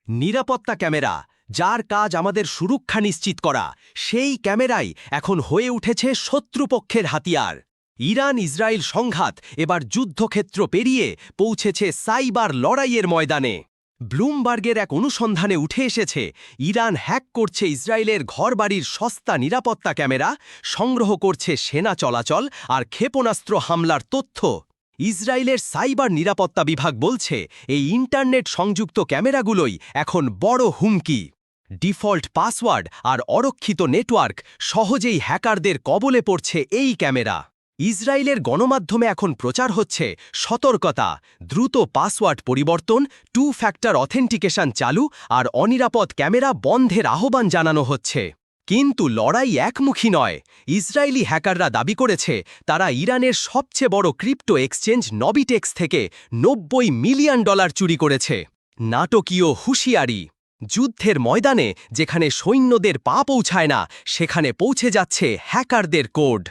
নিরাপত্তা ক্যামেরা, যার কাজ আমাদের সুরক্ষা নিশ্চিত করা, সেই ক্যামেরাই এখন হয়ে উঠেছে শত্রুপক্ষের হাতিয়ার। ইরান ইসরায়েল সংঘাত এবার যুদ্ধক্ষেত্র পেরিয়ে পৌঁছেছে সাইবার লড়াইয়ের ময়দানে। ব্লুমবার্গের এক অনুসন্ধানে উঠে এসেছে, ইরান হ্যাক করছে ইসরায়েলের ঘরবাড়ির সস্তা নিরাপত্তা ক্যামেরা, সংগ্রহ করছে সেনা চলাচল আর ক্ষেপণাস্ত্র হামলার তথ্য। ইসরায়েলের সাইবার নিরাপত্তা বিভাগ বলছে, এই ইন্টারনেট সংযুক্ত ক্যামেরাগুলোই এখন বড় হুমকি। ডিফল্ট পাসওয়ার্ড আর অরক্ষিত নেটওয়ার্ক সহজেই হ্যাকারদের কবলে পড়ছে এই ক্যামেরা। ইসরায়েলের গণমাধ্যমে এখন প্রচার হচ্ছে সতর্কতা, দ্রুত পাসওয়ার্ড পরিবর্তন, 2 ফ্যাক্টর অথেন্টিকেশন চালু আর অনিরাপদ ক্যামেরা বন্ধের আহ্বান জানানো হচ্ছে। কিন্তু লড়াই একমুখী নয়। ইসরায়েলি হ্যাকাররা দাবি করেছে, তারা ইরানের সবচেয়ে বড় ক্রিপ্টো এক্সচেঞ্জ নবিটেক্স থেকে $90 মিলিয়ন চুরি করেছে। নাটকীয় হুঁশিয়ারি। যুদ্ধের ময়দানে যেখানে সৈন্যদের পা পৌঁছায় না, সেখানে পৌঁছে যাচ্ছে হ্যাকারদের কোড।